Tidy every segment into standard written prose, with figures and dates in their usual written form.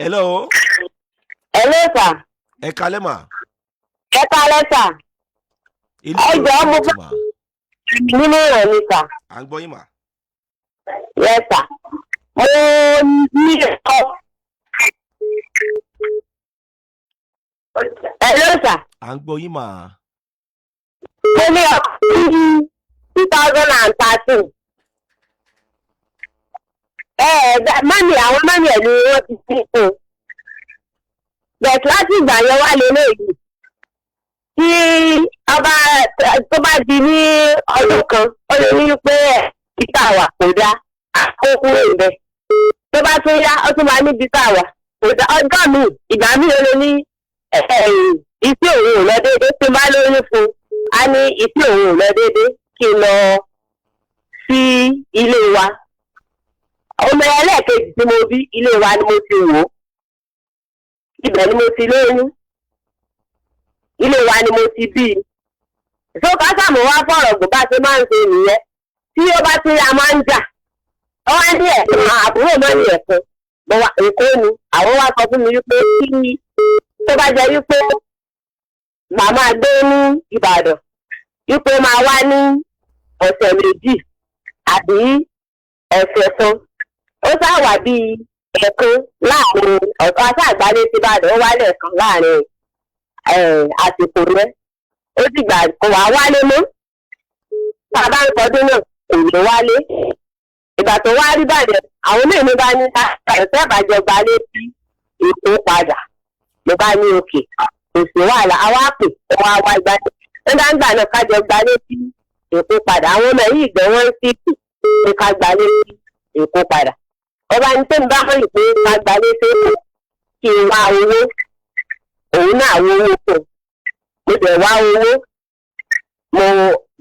Hello. Hello, sir. Ẹ kalẹ́ mà. Ẹ kalẹ́, sir. Ẹ jọ̀ọ́ mo fẹ́ nínú ìrìn mi, sir. À ń gbọ́ yín mà. Yes, sir. Mo ní ẹ̀kọ́. Hello, sir. À ń gbọ́ yín mà. Mo ní ọkọ̀ ní 2013. Mọ́mì àwọn mọ́mì ẹ̀ ni wọ́n ti fi kún. Bẹ̀t láti ìgbà yẹn wá lélẹ́yìí. Tí ọba tó bá di ní ọdún kan, ó lè ní pé títà wà kò dá àkókò ìbẹ̀. Tó bá tún yá, ó tún máa ní títà wà kò dá. Ọjọ́ mi, ìgbà mi ó lè ní iṣẹ́ òun ò lọ déédé. Tí bá lóyún fún, a ní iṣẹ́ òun ò lọ déédé kí n lọ sí ilé wa. Ọmọ ẹlẹ́ẹ̀kejì tí mo bí ilé wa ni mo ti wò ó. Ibẹ̀ ni mo ti lóyún. Ilé wa ni mo ti bí. Ìfowópamọ́ mo wá fọ̀rọ̀ gbọ́ bá ṣe máa ń ṣe nìyẹn. Tí ó bá tún ya máa ń jà. Ó wá ní ẹ̀sìn àbúrò máa ń ẹ̀sìn. Èkó ni àwọn wá sọ fún mi wípé kí tó bá jẹ́ wípé màmá gbé ní Ìbàdàn. Wípé máa wá ní ọ̀sẹ̀ méjì àbí ọ̀sẹ̀ kan. Ó sáwà bíi ẹ̀kan láàrin ọ̀kan aṣáàgbálẹ̀ sí Ìbàdàn ó wálé ẹ̀kan láàrin àsìkò rẹ̀. Ó sì gbà kó wá wálé mọ́. Bàbá ń sọdún náà kò lè wálé. Ìgbà tó wá rí Ìbàdàn àwọn mẹ́rin bá ní ẹ̀sẹ̀ ìbàjẹ́ gbalé sí Èkó padà. Mo bá ní òkè kò sí wàhálà àwa pè wá wá ìgbàdàn. Nígbà ńgbà náà kájọ gbalé sí Èkó padà. Àwọn ọmọ yìí gbẹ wọ́n sí pé ká gbalé sí Èkó padà. Ọba ní tó ń bá hàn pé ká gbalé sí Èkó kí n wá owó. Òun náà wo owó kù. Mo dẹ̀ wá owó.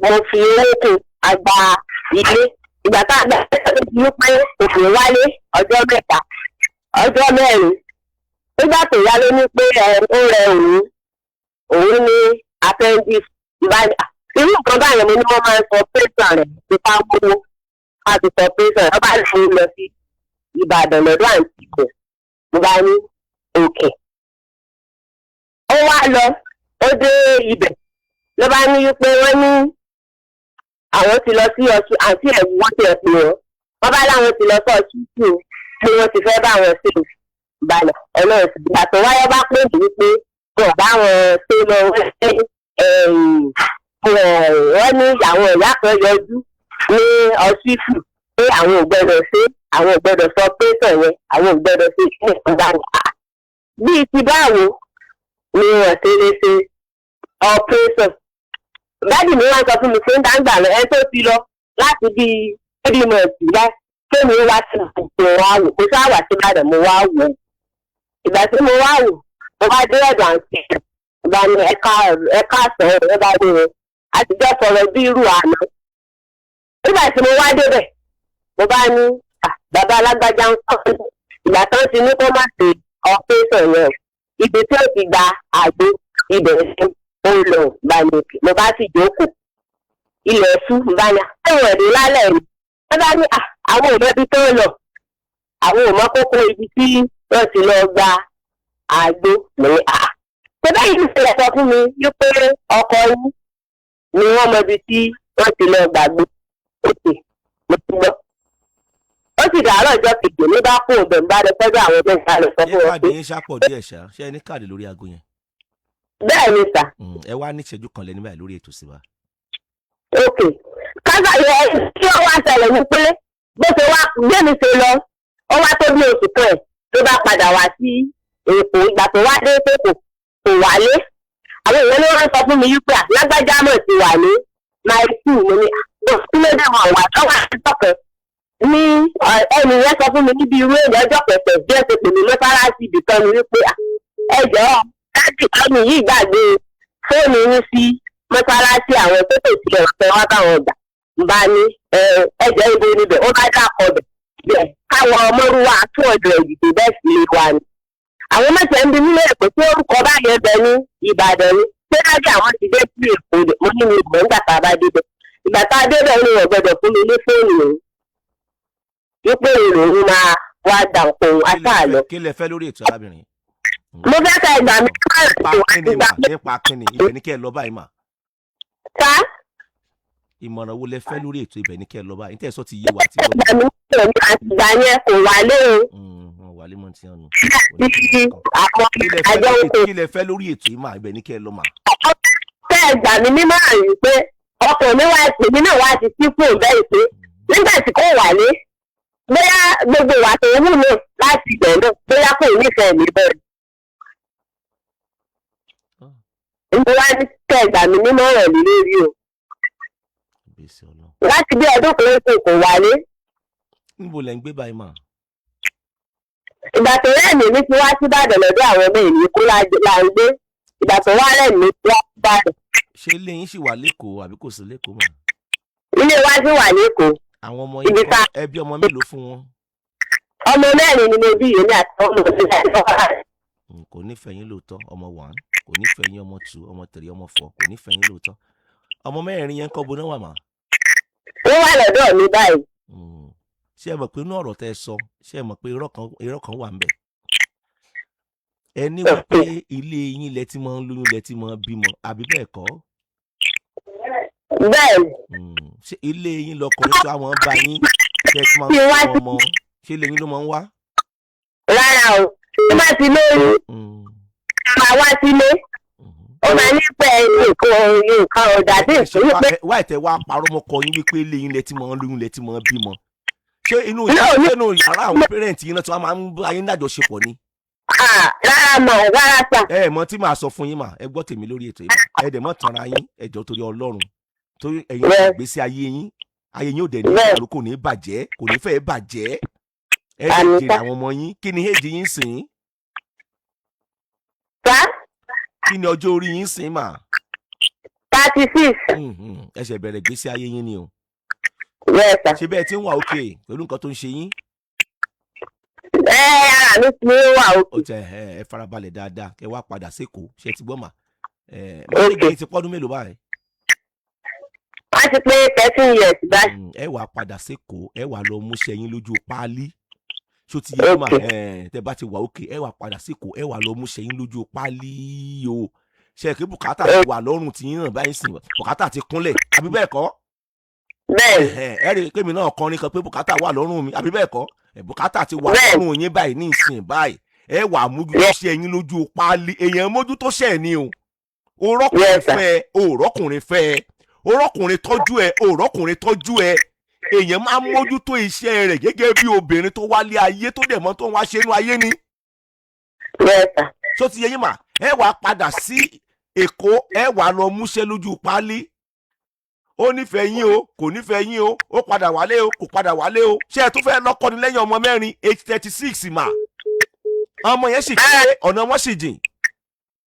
Mo fi owó kù àgbà ilé. Ìgbà tá a gbà ní pé òfin wálé ọjọ́ mẹ́ta ọjọ́ mẹ́rin. Nígbà tó yá ló ní pé ó rẹ òun ní appendix ìbáni. Irú nǹkan báyìí mo ní wọ́n máa ń sọ pẹ́sàn rẹ̀ nípa gbogbo láti sọ pẹ́sàn rẹ̀. Wọ́n bá lè lọ sí Ìbàdàn lọ́dọ̀ àǹtí kò. Mo bá ní òkè. Ó wá lọ ó dé ibẹ̀ ló bá ní wípé wọ́n ní àwọn ti lọ sí ọtún àti ẹ̀wù wọ́n ti ẹ̀pẹ̀ wọ́n. Wọ́n bá láwọn ti lọ sí ọtún sí o pé wọ́n ti fẹ́ bá wọn ṣe ìbànú ọlọ́ọ̀sì. Ìgbà tó wáyé bá pè mí wípé wọ́n bá wọn ṣe lọ wọ́n ní àwọn ìyá kan yọjú ní ọsítù pé àwọn ò gbọdọ̀ ṣe àwọn ò gbọdọ̀ sọ pé sàn yẹn àwọn ò gbọdọ̀ ṣe ìṣẹ́ ìpínlẹ̀. Bíi ti báwo ni wọ́n ṣe lè ṣe operation. Dádì mi wá sọ fún mi pé ń dáńgbà lọ ẹ tó ti lọ láti bíi 3 months wá kémi wá sí ìpò wa wò kó sáwà sí Ìbàdàn mo wá wò. Ìgbà tí mo wá wò mo bá dé ọ̀dọ̀ àǹtí ìgbà ni ẹ̀ka sọ̀rọ̀ ẹ bá dé wọn àtijọ́ sọ̀rọ̀ bí irú àná. Nígbà tí mo wá débẹ̀ mo bá ní bàbá alágbájá ń kọ́ ìgbà tán ti ní kó má ṣe operation yẹn ibi tí ó ti gba àgbo ibẹ̀ ṣe ó lọ gbàlejò mo bá sì jókòó ilẹ̀ fún báyà ẹ̀wọ̀n ẹ̀dín lálẹ́ rẹ̀ wọ́n bá ní àwọn òmọ́bí tó lọ àwọn òmọ́ kókó ibi tí wọ́n ti lọ gba àgbo ní ṣé báyìí ní ìṣẹ̀lẹ̀ sọ fún mi wípé ọkọ yín ni wọ́n mọ ibi tí wọ́n ti lọ gbàgbé òkè mo ti gbọ́. Ó sì dàárọ̀ ọjọ́ kejì ní bá kó òbẹ̀ ń bá lọ sọ́dọ̀ àwọn ọmọ ìta lọ sọ fún wọn. Ẹ káàdì yín ṣàpọ̀ díẹ̀ ṣá ṣé ẹ ní káàdì lórí aago yẹn. Bẹ́ẹ̀ ni sà. Ẹ wá ní ìṣẹ́jú kan lẹ́ni báyìí lórí ètò sí wa. Ok kásá yẹ kí ó wá ṣẹlẹ̀ ní pé bó ṣe wá gbé mi ṣe lọ ó wá tó bí oṣù kan ẹ̀ tó bá padà wá sí Èkó ìgbà tó wá dé pé kò wálé. Àwọn èèyàn ló wá sọ fún mi wípé lágbájá mọ̀ ti wà ní Nife mo ní kí ló dé wọn wà tó wà ní tọ̀kẹ́. Ní ẹni yẹn sọ fún mi níbi irú èèyàn ọjọ́ pẹ̀pẹ̀ bí ẹ ṣe pè mí mọ́sálásí ibìkan ni wípé ẹjọ́ láti kọ́ni yìí gbàgbé fóònù yín sí mọ́sálásí àwọn tó tètè lọ fẹ́ wá báwọn gbà ń bá ní ẹjọ́ ibo níbẹ̀ ó bá dákọ̀ bẹ̀ bẹ́ẹ̀ káwọn ọmọrúwá 200 ìdìbò bẹ́ẹ̀ sì lè wà ní. Àwọn mẹ́tẹ̀ẹ́ ń bi nílé Èkó tí orúkọ báyẹn bẹ ní Ìbàdàn ni pé dájú àwọn ti dé sí Èkó mo ní mi ìgbọ̀n nígbà tá a bá débẹ̀. Ìgbà tá a débẹ̀ ni wọ́n gbọ́dọ̀ fún mi ní fóònù yìí wípé ìròyìn máa wá dà nǹkan aṣáà lọ. kí lẹ fẹ́ lórí ètò arábìnrin. Mo fẹ́ ka ìgbà mi nípa kíni ibẹ̀ ní kẹ́ ẹ lọ báyìí mà. ká. ìmọ̀ràn wo lẹ fẹ́ lórí ètò ibẹ̀ ní kẹ́ ẹ lọ báyìí nítorí sọ ti yé wa ti ìgbà mi àtìgbà yẹn kò wálé o. wálé mọ́ ti hàn nù. kí lẹ fẹ́ lórí ètò yìí mà ibẹ̀ ní kẹ́ ẹ lọ mà. Tẹ́ ẹ gbà mí nímọ̀ràn yìí pé ọkàn mi wá èmi náà wá ti sí fún bẹ́ẹ̀ pé nígbà tí kò wálé bóyá gbogbo ìwà tó wù náà láti ibẹ̀ náà bóyá kò nífẹ̀ẹ́ mi bẹ́ẹ̀. Mo wá ní tẹ́ ẹ gbà mí nímọ̀ràn mi lórí o. Láti bí ọdún kan kò wálé. Níbo lẹ ń gbé báyìí mà? Ìgbà tó rẹ̀ mí ní ti wá sí Ìbàdàn lọ́dọ̀ àwọn ọmọ ìlú kó la ń gbé. Ìgbà tó wá rẹ̀ mí wá sí Ìbàdàn. Ṣé ilé yín ṣì wà lẹ́kọ̀ọ́ àbí kò sí lẹ́kọ̀ọ́ mà? Ilé wa sì wà lẹ́kọ̀ọ́. Àwọn ọmọ yín kọ́ ẹbí ọmọ mélòó fún wọn? Ọmọ mẹ́rin ni mo bí yìí ní àti ọmọ mi. Kò nífẹ̀ẹ́ yín lóòótọ́ ọmọ 1, kò nífẹ̀ẹ́ yín ọmọ 2, ọmọ 3, ọmọ 4, kò nífẹ̀ẹ́ yín lóòótọ́. Ọmọ mẹ́rin yẹn kọ́ bo náà wà mà? Ó wà lọ́dọ̀ mi báyìí. Ṣé ẹ mọ̀ pé inú ọ̀rọ̀ tẹ́ ẹ sọ ṣé ẹ mọ̀ pé irọ́ kan wà ń bẹ̀? Ẹ ní wípé ilé yín lẹ ti máa ń lóyún lẹ ti máa ń bímọ àbí bẹ́ẹ̀ kọ́? Bẹ́ẹ̀ni. Ṣé ilé yín lọkùnrin tó àwọn bá yín tẹ́ ti máa ń fún ọmọ ṣé ilé yín ló máa ń wá? Rárá o, tó bá ti lóyún máa wá sílé. Ó máa ní pẹ́ nǹkan ọ̀dà tí ìṣòro pé. Wá ìtẹ̀ wá parọ́ mọ́kọ yín wípé ilé yín lẹ ti máa ń lóyún lẹ ti máa ń bímọ. Ṣé inú yàrá àwọn pẹ́rẹ́ǹtì yín náà tí wọ́n máa ń bá yín lájọṣepọ̀ ni? Rárá mọ̀ rárá sà. Ẹ mọ̀ tí màá sọ fún yín mà ẹ gbọ́ tèmi lórí ètò yìí ẹ dẹ̀ mọ̀ tanra yín ẹ jọ̀ọ́ torí Ọlọ́run torí ẹ̀yin ìgbésí ayé yín ò dẹ̀ ní ìdàrú kò ní bàjẹ́ kò ní fẹ́ bàjẹ́ ẹ lè jèrè àwọn ọmọ yín kí ni èjì yín sìn? Kí ni ọjọ́ orí yín sìn mà? 36. Ẹ ṣẹ̀ bẹ̀rẹ̀ ìgbésí ayé yín ni o. Ṣé bẹ́ẹ̀ tí ń wà òkè pẹ̀lú nǹkan tó ń ṣe yín? Ara mi ti wà òkè. Ó tẹ ẹ farabalẹ̀ dáadáa kẹ wá padà sékòó ṣe ti gbọ́ mà. Mọ́lẹ́gì ti pọ́dún mélòó báyìí? Wọ́n ti pé 13 years báyìí. Ẹ wá padà sékòó ẹ wá lọ mú ṣẹyìn lójú páálí. Ṣó ti yẹ mà tẹ bá ti wà òkè ẹ wá padà sékòó ẹ wá lọ mú ṣẹyìn lójú páálí o. Ṣé kí bùkátà ti wà lọ́rùn tí yín náà báyìí sìn bùkátà ti kúnlẹ̀ àbí bẹ́ẹ̀ kọ́? Bẹ́ẹ̀. Ẹ rí i pé mi náà kọrin kan pé bùkátà wà lọ́rùn mi àbí bẹ́ẹ̀ kọ́? Bùkátà ti wà lọ́rùn yín báyìí ní ìsìn báyìí ẹ wà mójútó ṣe ẹyin lójú páálí èèyàn mójútó ṣẹ̀ ni o. Orọ́kùnrin fẹ́ òrọ́kùnrin fẹ́ orọ́kùnrin tọ́jú ẹ òrọ́kùnrin tọ́jú ẹ èèyàn máa ń mójútó iṣẹ́ rẹ̀ gẹ́gẹ́ bí obìnrin tó wálé ayé tó dẹ̀ mọ́ tó ń wá ṣe inú ayé ni. Ṣó ti yẹ yín mà ẹ wà padà sí Èkó ẹ wà lọ múṣẹ́ lójú páálí. Ó nífẹ̀ẹ́ yín o kò nífẹ̀ẹ́ yín o ó padà wálé o kò padà wálé o ṣé ẹ tún fẹ́ lọ́kọ ni lẹ́yìn ọmọ mẹ́rin age 36 mà ọmọ yẹn sì kéré ọ̀nà wọn sì jìn.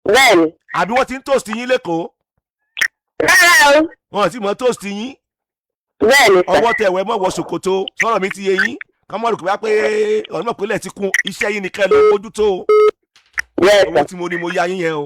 Bẹ́ẹ̀ni. Àbí wọ́n ti ń toast yín lẹ́kọ̀ọ́? Rárá o. Wọ́n ti mọ toast yín? Bẹ́ẹ̀ni sà. Ọwọ́ tẹ̀wẹ́ mọ̀ wọ ṣòkòtò sọ̀rọ̀ mi ti yé yín kọ́mọ́ rò pé ọ̀nà ìpínlẹ̀ ti kún iṣẹ́ yín nìkan ló mójútó o. Owó tí mo ní mo yá yín yẹn o.